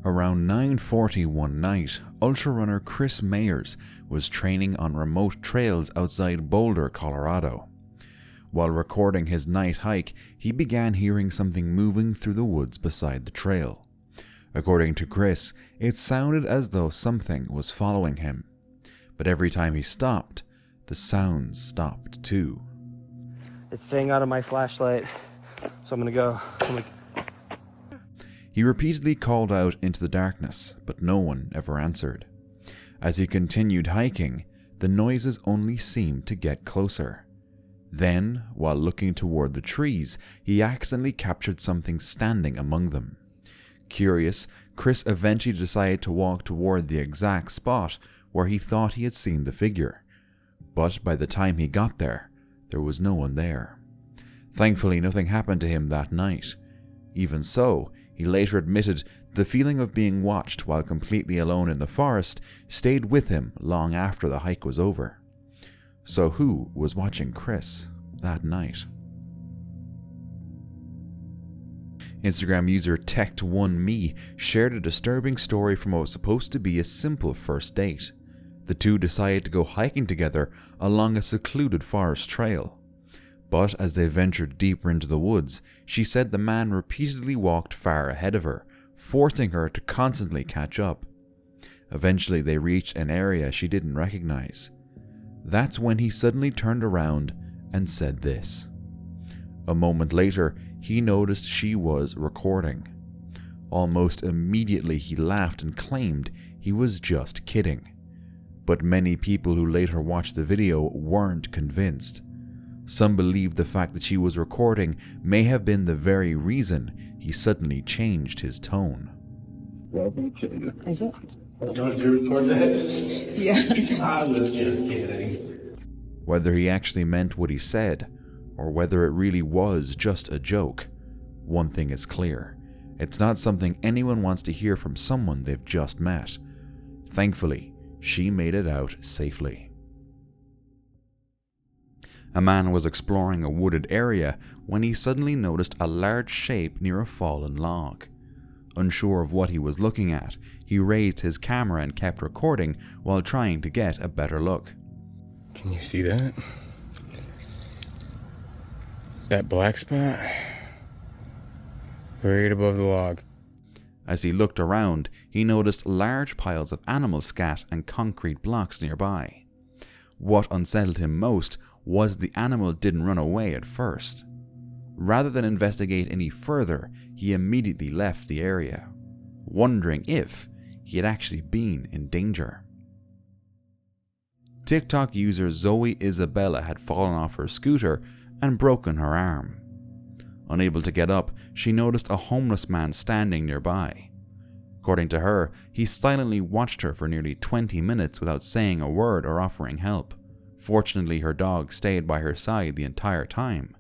Around 9:40 one night, ultra-runner Chris Mayers was training on remote trails outside Boulder, Colorado. While recording his night hike, he began hearing something moving through the woods beside the trail. According to Chris, it sounded as though something was following him. But every time he stopped, the sounds stopped too. It's staying out of my flashlight, so I'm gonna go. He repeatedly called out into the darkness, but no one ever answered. As he continued hiking, the noises only seemed to get closer. Then, while looking toward the trees, he accidentally captured something standing among them. Curious, Chris eventually decided to walk toward the exact spot where he thought he had seen the figure. But by the time he got there was no one there. Thankfully, nothing happened to him that night. Even so, he later admitted the feeling of being watched while completely alone in the forest stayed with him long after the hike was over. So who was watching Chris that night? Instagram user Tect1Me shared a disturbing story from what was supposed to be a simple first date. The two decided to go hiking together along a secluded forest trail. But as they ventured deeper into the woods, she said the man repeatedly walked far ahead of her, forcing her to constantly catch up. Eventually they reached an area she didn't recognize. That's when he suddenly turned around and said this. A moment later, he noticed she was recording. Almost immediately he laughed and claimed he was just kidding. But many people who later watched the video weren't convinced. Some believed the fact that she was recording may have been the very reason he suddenly changed his tone. Is it? Don't you record that? Yes. I was just kidding. Whether he actually meant what he said, or whether it really was just a joke, one thing is clear. It's not something anyone wants to hear from someone they've just met. Thankfully, she made it out safely. A man was exploring a wooded area when he suddenly noticed a large shape near a fallen log. Unsure of what he was looking at, he raised his camera and kept recording while trying to get a better look. Can you see that? That black spot? Right above the log. As he looked around, he noticed large piles of animal scat and concrete blocks nearby. What unsettled him most was the animal didn't run away at first. Rather than investigate any further, he immediately left the area, wondering if he had actually been in danger. TikTok user Zoe Isabella had fallen off her scooter and broken her arm. Unable to get up, she noticed a homeless man standing nearby. According to her, he silently watched her for nearly 20 minutes without saying a word or offering help. Fortunately, her dog stayed by her side the entire time.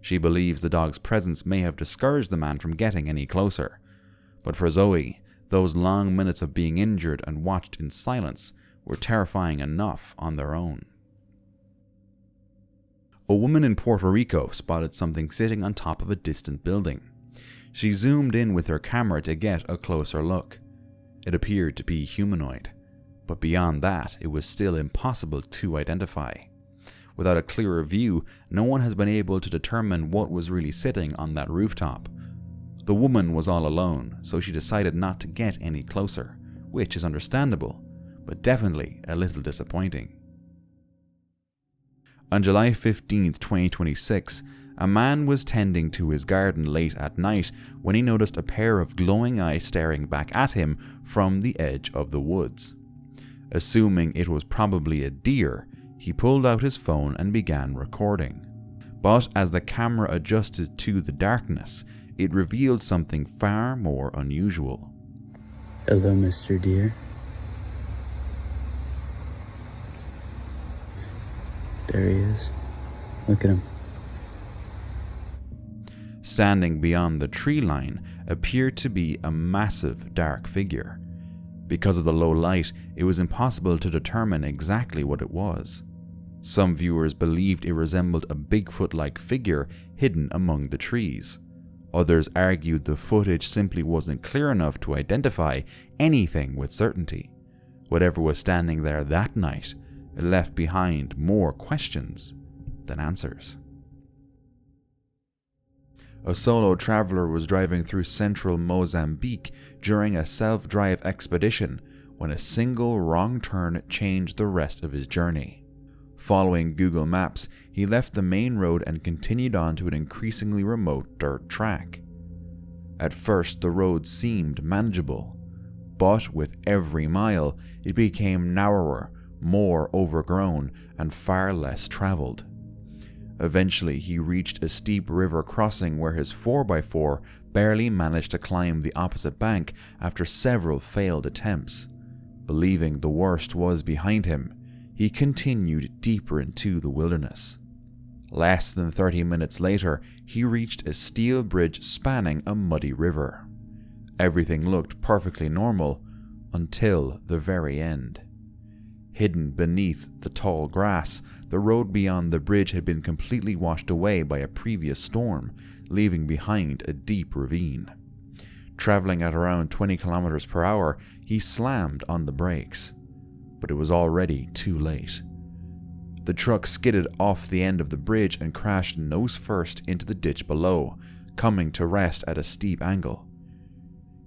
She believes the dog's presence may have discouraged the man from getting any closer. But for Zoe, those long minutes of being injured and watched in silence were terrifying enough on their own. A woman in Puerto Rico spotted something sitting on top of a distant building. She zoomed in with her camera to get a closer look. It appeared to be humanoid, but beyond that, it was still impossible to identify. Without a clearer view, no one has been able to determine what was really sitting on that rooftop. The woman was all alone, so she decided not to get any closer, which is understandable, but definitely a little disappointing. On July 15, 2026, a man was tending to his garden late at night when he noticed a pair of glowing eyes staring back at him from the edge of the woods. Assuming it was probably a deer, he pulled out his phone and began recording. But as the camera adjusted to the darkness, it revealed something far more unusual. Hello, Mr. Deer. There he is. Look at him. Standing beyond the tree line appeared to be a massive dark figure. Because of the low light, it was impossible to determine exactly what it was. Some viewers believed it resembled a Bigfoot-like figure hidden among the trees, Others argued the footage simply wasn't clear enough to identify anything with certainty. Whatever was standing there that night left behind more questions than answers. A solo traveler was driving through central Mozambique during a self-drive expedition when a single wrong turn changed the rest of his journey. Following Google Maps, he left the main road and continued on to an increasingly remote dirt track. At first, the road seemed manageable, but with every mile, it became narrower, more overgrown, and far less traveled. Eventually, he reached a steep river crossing where his 4x4 barely managed to climb the opposite bank after several failed attempts. Believing the worst was behind him, he continued deeper into the wilderness. Less than 30 minutes later, he reached a steel bridge spanning a muddy river. Everything looked perfectly normal until the very end. Hidden beneath the tall grass, the road beyond the bridge had been completely washed away by a previous storm, leaving behind a deep ravine. Traveling at around 20 kilometers per hour, he slammed on the brakes, but it was already too late. The truck skidded off the end of the bridge and crashed nose first into the ditch below, coming to rest at a steep angle.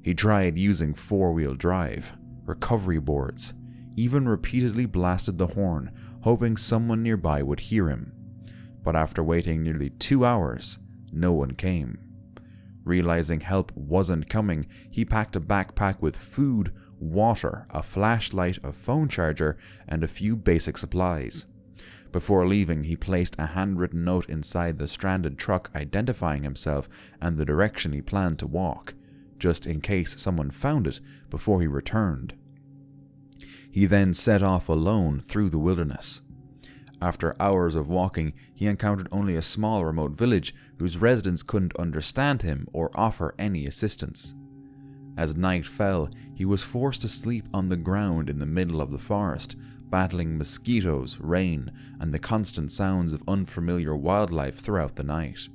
He tried using four-wheel drive, recovery boards, even repeatedly blasted the horn, hoping someone nearby would hear him. But after waiting nearly 2 hours, no one came. Realizing help wasn't coming, he packed a backpack with food, water, a flashlight, a phone charger, and a few basic supplies. Before leaving, he placed a handwritten note inside the stranded truck identifying himself and the direction he planned to walk, just in case someone found it before he returned. He then set off alone through the wilderness. After hours of walking, he encountered only a small remote village whose residents couldn't understand him or offer any assistance. As night fell, he was forced to sleep on the ground in the middle of the forest, battling mosquitoes, rain, and the constant sounds of unfamiliar wildlife throughout the night.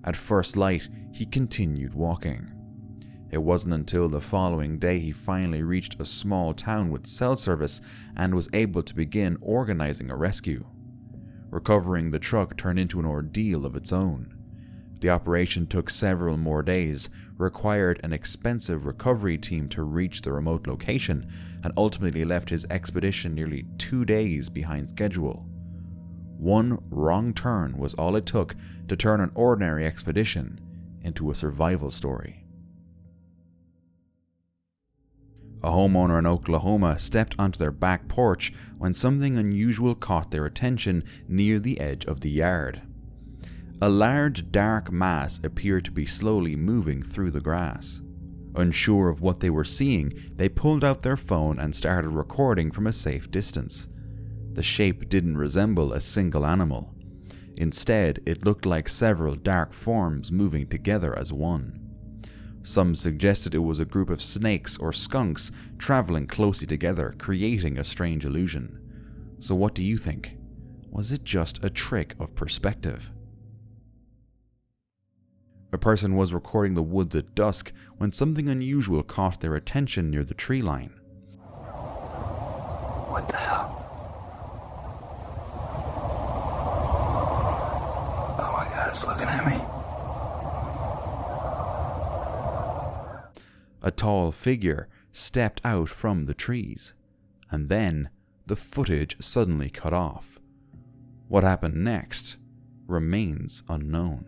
At first light, he continued walking. It wasn't until the following day he finally reached a small town with cell service and was able to begin organizing a rescue. Recovering the truck turned into an ordeal of its own. The operation took several more days, required an expensive recovery team to reach the remote location, and ultimately left his expedition nearly 2 days behind schedule. One wrong turn was all it took to turn an ordinary expedition into a survival story. A homeowner in Oklahoma stepped onto their back porch when something unusual caught their attention near the edge of the yard. A large dark mass appeared to be slowly moving through the grass. Unsure of what they were seeing, they pulled out their phone and started recording from a safe distance. The shape didn't resemble a single animal. Instead, it looked like several dark forms moving together as one. Some suggested it was a group of snakes or skunks traveling closely together, creating a strange illusion. So what do you think? Was it just a trick of perspective? A person was recording the woods at dusk when something unusual caught their attention near the tree line. What the hell? Oh my god, it's looking at me. A tall figure stepped out from the trees, and then the footage suddenly cut off. What happened next remains unknown.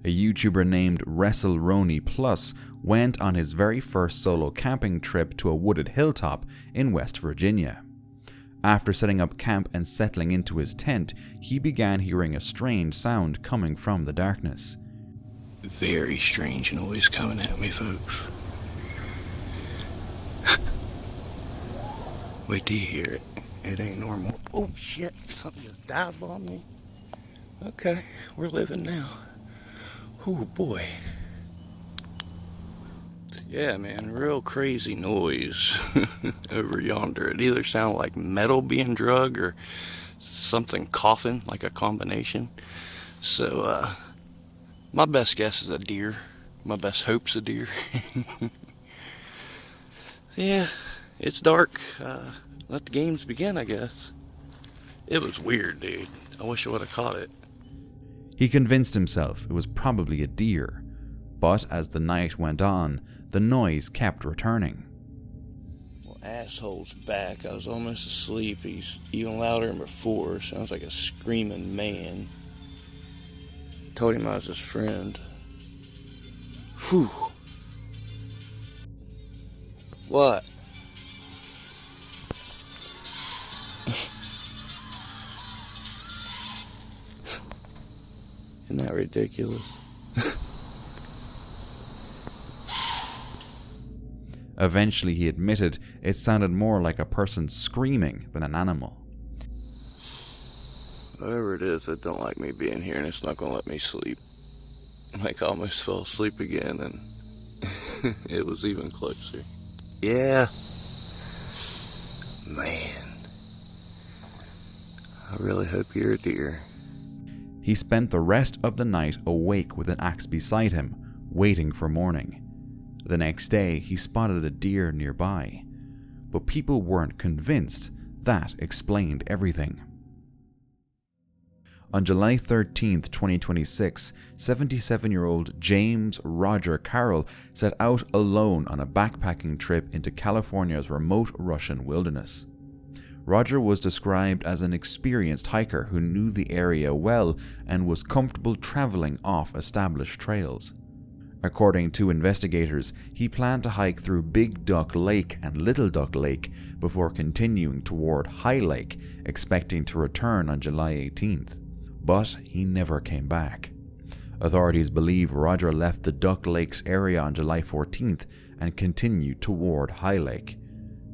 A YouTuber named WrestleRoni Plus went on his very first solo camping trip to a wooded hilltop in West Virginia. After setting up camp and settling into his tent, he began hearing a strange sound coming from the darkness. Very strange noise coming at me, folks. Wait till you hear it. It ain't normal. Oh shit, something just dived on me. Okay, we're living now. Oh boy. Yeah, man, real crazy noise over yonder. It either sounded like metal being drug or something coughing, like a combination. So, my best guess is a deer. My best hope's a deer. Yeah, it's dark. Let the games begin, I guess. It was weird, dude. I wish I would have caught it. He convinced himself it was probably a deer, but as the night went on, the noise kept returning. Well, asshole's back. I was almost asleep. He's even louder than before. Sounds like a screaming man. Told him I was his friend. Whew. What? Isn't that ridiculous? Eventually he admitted it sounded more like a person screaming than an animal. Whatever it is, it don't like me being here, and it's not gonna let me sleep. Like, I almost fell asleep again, and it was even closer. Yeah. Man. I really hope you're a deer. He spent the rest of the night awake with an axe beside him, waiting for morning. The next day, he spotted a deer nearby, but people weren't convinced that explained everything. On July 13th, 2026, 77-year-old James Roger Carroll set out alone on a backpacking trip into California's remote Russian wilderness. Roger was described as an experienced hiker who knew the area well and was comfortable traveling off established trails. According to investigators, he planned to hike through Big Duck Lake and Little Duck Lake before continuing toward High Lake, expecting to return on July 18th. But he never came back. Authorities believe Roger left the Duck Lakes area on July 14th and continued toward High Lake.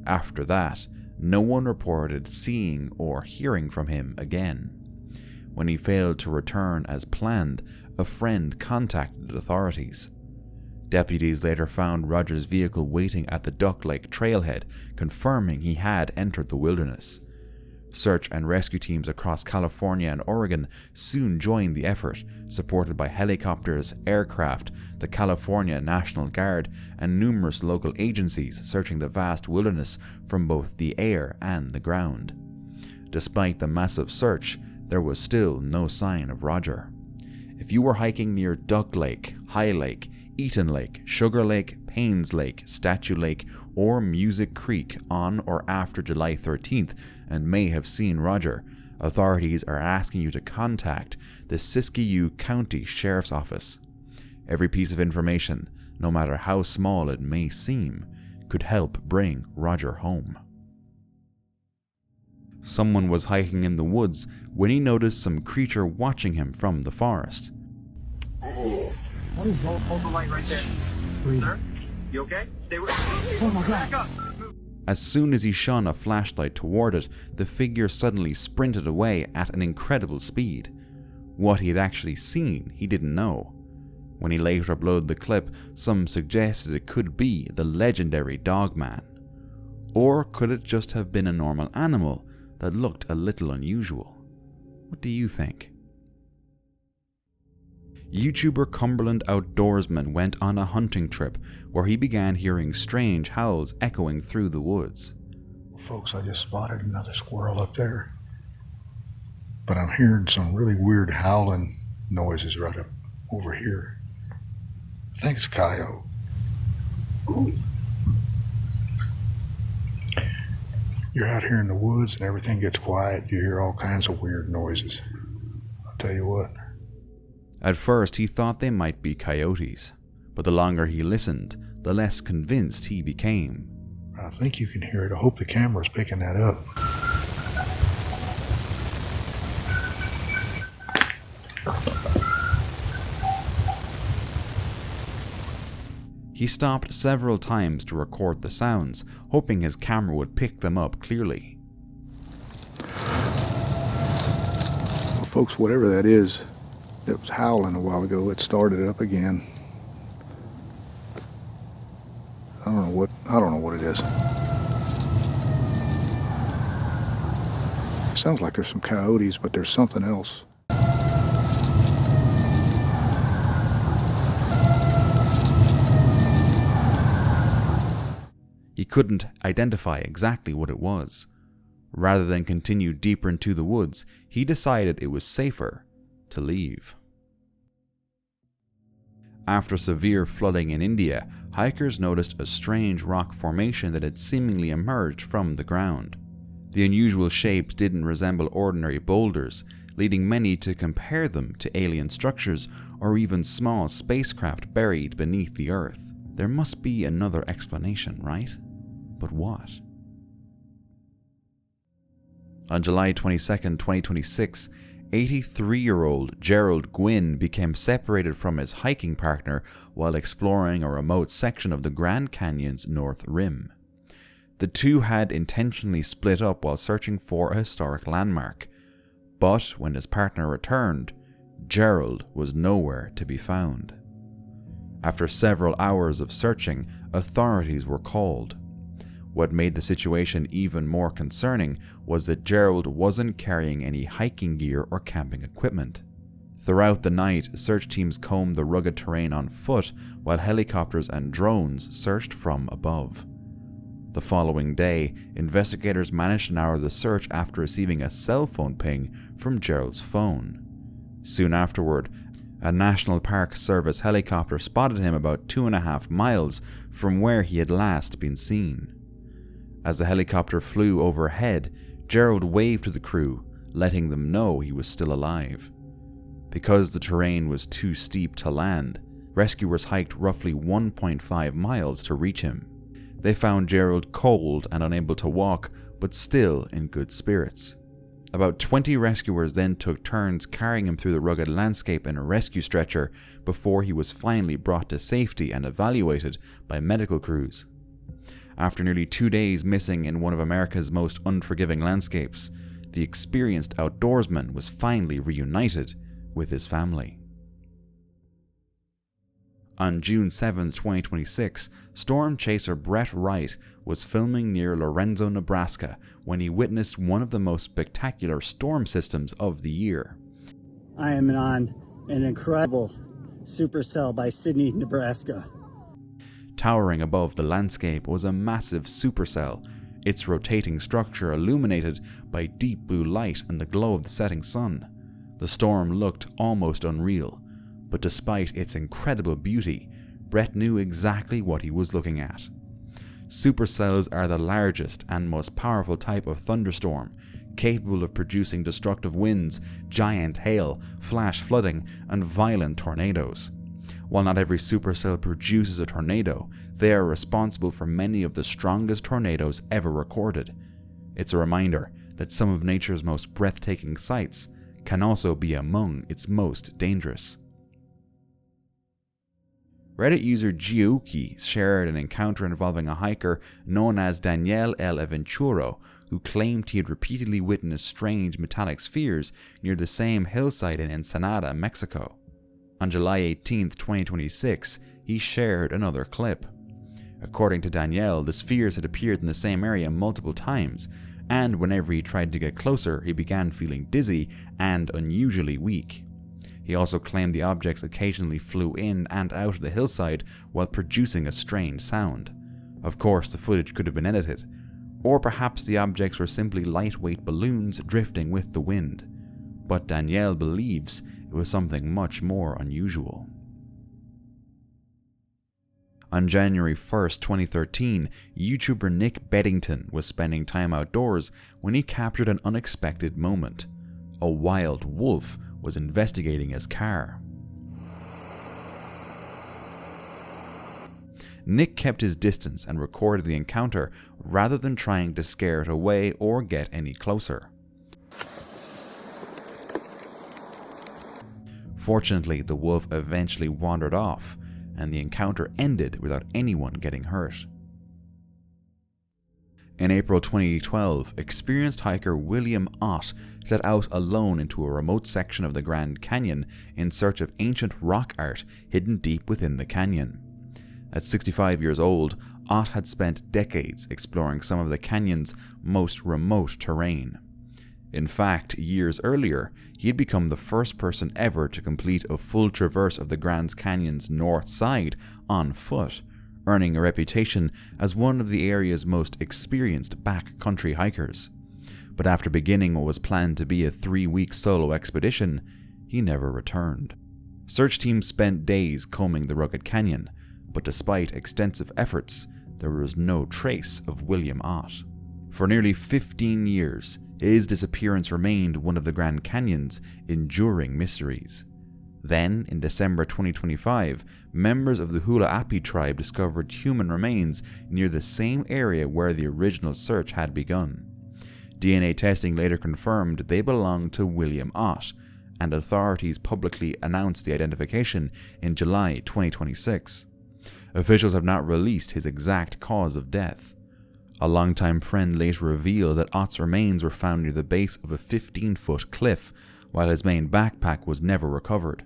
After that, no one reported seeing or hearing from him again. When he failed to return as planned, a friend contacted authorities. Deputies later found Roger's vehicle waiting at the Duck Lake trailhead, confirming he had entered the wilderness. Search and rescue teams across California and Oregon soon joined the effort, supported by helicopters, aircraft, the California National Guard, and numerous local agencies searching the vast wilderness from both the air and the ground. Despite the massive search, there was still no sign of Roger. If you were hiking near Duck Lake, High Lake, Eaton Lake, Sugar Lake, Paynes Lake, Statue Lake, or Music Creek on or after July 13th and may have seen Roger, authorities are asking you to contact the Siskiyou County Sheriff's Office. Every piece of information, no matter how small it may seem, could help bring Roger home. Someone was hiking in the woods when he noticed some creature watching him from the forest. What is that? Hold the light right there. Sir, you okay? Stay with me. Oh my God. Back up. As soon as he shone a flashlight toward it, the figure suddenly sprinted away at an incredible speed. What he had actually seen, he didn't know. When he later uploaded the clip, some suggested it could be the legendary Dogman. Or could it just have been a normal animal that looked a little unusual? What do you think? YouTuber Cumberland Outdoorsman went on a hunting trip where he began hearing strange howls echoing through the woods. Folks, I just spotted another squirrel up there, but I'm hearing some really weird howling noises right up over here. I think it's a coyote. You're out here in the woods and everything gets quiet. You hear all kinds of weird noises. I'll tell you what. At first, he thought they might be coyotes, but the longer he listened, the less convinced he became. I think you can hear it. I hope the camera's picking that up. He stopped several times to record the sounds, hoping his camera would pick them up clearly. Well, folks, whatever that is, it was howling a while ago. It started up again. I don't know what it is. Sounds like there's some coyotes, but there's something else. He couldn't identify exactly what it was. Rather than continue deeper into the woods, he decided it was safer to leave. After severe flooding in India, hikers noticed a strange rock formation that had seemingly emerged from the ground. The unusual shapes didn't resemble ordinary boulders, leading many to compare them to alien structures or even small spacecraft buried beneath the Earth. There must be another explanation, right? But what? On July 22, 2026, 83-year-old Gerald Gwynn became separated from his hiking partner while exploring a remote section of the Grand Canyon's north rim. The two had intentionally split up while searching for a historic landmark, but when his partner returned, Gerald was nowhere to be found. After several hours of searching, authorities were called. What made the situation even more concerning was that Gerald wasn't carrying any hiking gear or camping equipment. Throughout the night, search teams combed the rugged terrain on foot while helicopters and drones searched from above. The following day, investigators managed to narrow the search after receiving a cell phone ping from Gerald's phone. Soon afterward, a National Park Service helicopter spotted him about 2.5 miles from where he had last been seen. As the helicopter flew overhead, Gerald waved to the crew, letting them know he was still alive. Because the terrain was too steep to land, rescuers hiked roughly 1.5 miles to reach him. They found Gerald cold and unable to walk, but still in good spirits. About 20 rescuers then took turns carrying him through the rugged landscape in a rescue stretcher before he was finally brought to safety and evaluated by medical crews. After nearly 2 days missing in one of America's most unforgiving landscapes, the experienced outdoorsman was finally reunited with his family. On June 7, 2026, storm chaser Brett Wright was filming near Lorenzo, Nebraska when he witnessed one of the most spectacular storm systems of the year. I am on an incredible Supercell by Sidney, Nebraska. Towering above the landscape was a massive supercell, its rotating structure illuminated by deep blue light and the glow of the setting sun. The storm looked almost unreal, but despite its incredible beauty, Brett knew exactly what he was looking at. Supercells are the largest and most powerful type of thunderstorm, capable of producing destructive winds, giant hail, flash flooding, and violent tornadoes. While not every supercell produces a tornado, they are responsible for many of the strongest tornadoes ever recorded. It's a reminder that some of nature's most breathtaking sights can also be among its most dangerous. Reddit user Giuki shared an encounter involving a hiker known as Daniel El Aventuro, who claimed he had repeatedly witnessed strange metallic spheres near the same hillside in Ensenada, Mexico. On July 18, 2026, he shared another clip. According to Danielle, the spheres had appeared in the same area multiple times, and whenever he tried to get closer, he began feeling dizzy and unusually weak. He also claimed the objects occasionally flew in and out of the hillside while producing a strange sound. Of course, the footage could have been edited, or perhaps the objects were simply lightweight balloons drifting with the wind. But Danielle believes it was something much more unusual. On January 1st, 2013, YouTuber Nick Beddington was spending time outdoors when he captured an unexpected moment. A wild wolf was investigating his car. Nick kept his distance and recorded the encounter rather than trying to scare it away or get any closer. Fortunately, the wolf eventually wandered off, and the encounter ended without anyone getting hurt. In April 2012, experienced hiker William Ott set out alone into a remote section of the Grand Canyon in search of ancient rock art hidden deep within the canyon. At 65 years old, Ott had spent decades exploring some of the canyon's most remote terrain. In fact, years earlier, he had become the first person ever to complete a full traverse of the Grand Canyon's north side on foot, earning a reputation as one of the area's most experienced backcountry hikers. But after beginning what was planned to be a 3-week solo expedition, he never returned. Search teams spent days combing the rugged canyon, but despite extensive efforts, there was no trace of William Ott. For nearly 15 years, his disappearance remained one of the Grand Canyon's enduring mysteries. Then, in December 2025, members of the Hula-Api tribe discovered human remains near the same area where the original search had begun. DNA testing later confirmed they belonged to William Ott, and authorities publicly announced the identification in July 2026. Officials have not released his exact cause of death. A longtime friend later revealed that Ott's remains were found near the base of a 15-foot cliff, while his main backpack was never recovered.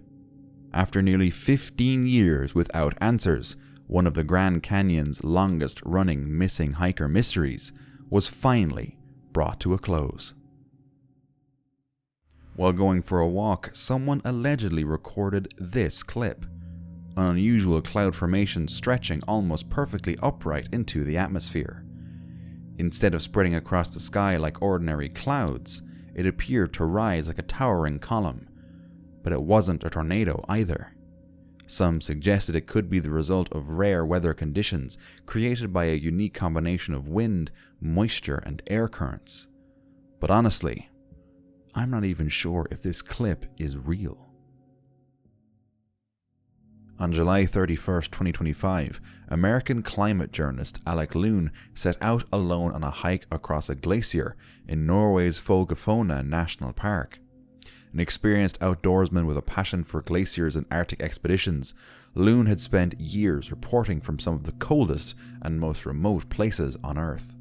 After nearly 15 years without answers, one of the Grand Canyon's longest-running missing hiker mysteries was finally brought to a close. While going for a walk, someone allegedly recorded this clip: an unusual cloud formation stretching almost perfectly upright into the atmosphere. Instead of spreading across the sky like ordinary clouds, it appeared to rise like a towering column. But it wasn't a tornado either. Some suggested it could be the result of rare weather conditions created by a unique combination of wind, moisture, and air currents. But honestly, I'm not even sure if this clip is real. On July 31st, 2025, American climate journalist Alec Loon set out alone on a hike across a glacier in Norway's Folgefonna National Park. An experienced outdoorsman with a passion for glaciers and Arctic expeditions, Loon had spent years reporting from some of the coldest and most remote places on Earth.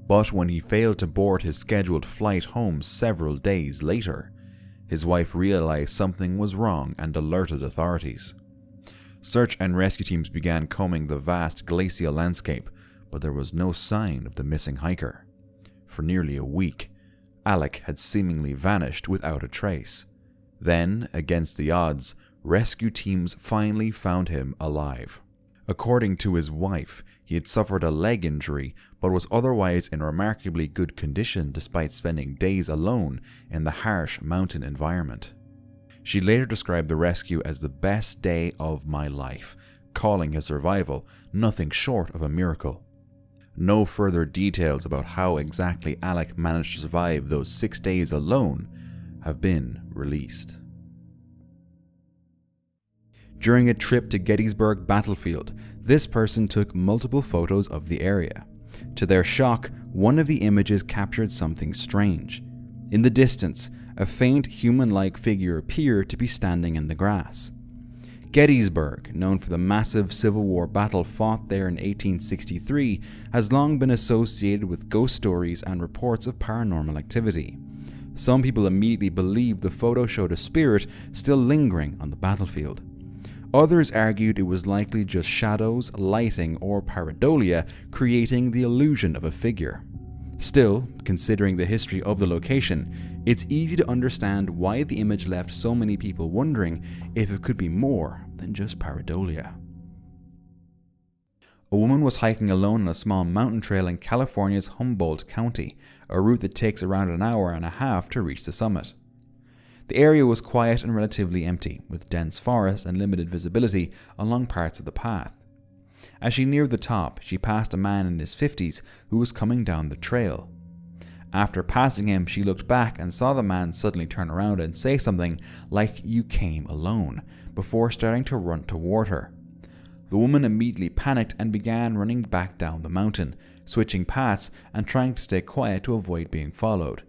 But when he failed to board his scheduled flight home several days later, his wife realized something was wrong and alerted authorities. Search and rescue teams began combing the vast glacial landscape, but there was no sign of the missing hiker. For nearly a week, Alec had seemingly vanished without a trace. Then, against the odds, rescue teams finally found him alive. According to his wife, he had suffered a leg injury, but was otherwise in remarkably good condition despite spending days alone in the harsh mountain environment. She later described the rescue as the best day of my life, calling his survival nothing short of a miracle. No further details about how exactly Alec managed to survive those 6 days alone have been released. During a trip to Gettysburg battlefield, this person took multiple photos of the area. To their shock, one of the images captured something strange. In the distance, a faint human-like figure appeared to be standing in the grass. Gettysburg, known for the massive Civil War battle fought there in 1863, has long been associated with ghost stories and reports of paranormal activity. Some people immediately believed the photo showed a spirit still lingering on the battlefield. Others argued it was likely just shadows, lighting, or pareidolia creating the illusion of a figure. Still, considering the history of the location, it's easy to understand why the image left so many people wondering if it could be more than just pareidolia. A woman was hiking alone on a small mountain trail in California's Humboldt County, a route that takes around an hour and a half to reach the summit. The area was quiet and relatively empty, with dense forest and limited visibility along parts of the path. As she neared the top, she passed a man in his 50s who was coming down the trail. After passing him, she looked back and saw the man suddenly turn around and say something like, "You came alone," before starting to run toward her. The woman immediately panicked and began running back down the mountain, switching paths and trying to stay quiet to avoid being followed.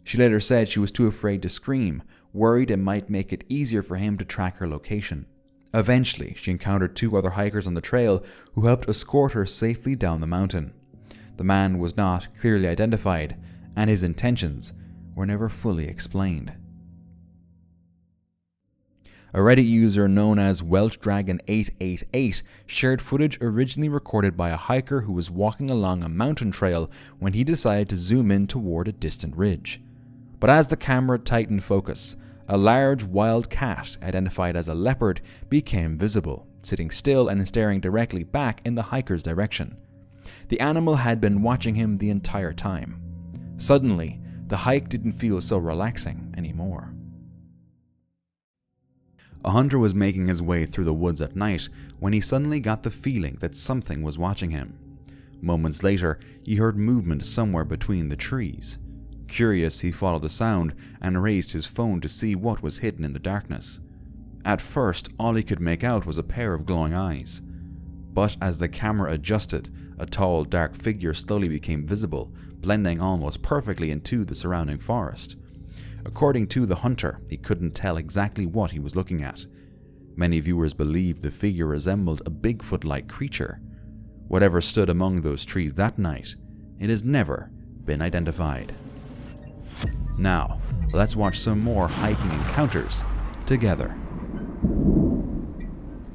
She later said she was too afraid to scream, worried it might make it easier for him to track her location. Eventually, she encountered 2 other hikers on the trail who helped escort her safely down the mountain. The man was not clearly identified, and his intentions were never fully explained. A Reddit user known as WelchDragon888 shared footage originally recorded by a hiker who was walking along a mountain trail when he decided to zoom in toward a distant ridge. But as the camera tightened focus, a large wild cat, identified as a leopard, became visible, sitting still and staring directly back in the hiker's direction. The animal had been watching him the entire time. Suddenly, the hike didn't feel so relaxing anymore. A hunter was making his way through the woods at night when he suddenly got the feeling that something was watching him. Moments later, he heard movement somewhere between the trees. Curious, he followed the sound and raised his phone to see what was hidden in the darkness. At first, all he could make out was a pair of glowing eyes. But as the camera adjusted, a tall, dark figure slowly became visible, blending almost perfectly into the surrounding forest. According to the hunter, he couldn't tell exactly what he was looking at. Many viewers believed the figure resembled a Bigfoot-like creature. Whatever stood among those trees that night, it has never been identified. Now, let's watch some more hiking encounters together.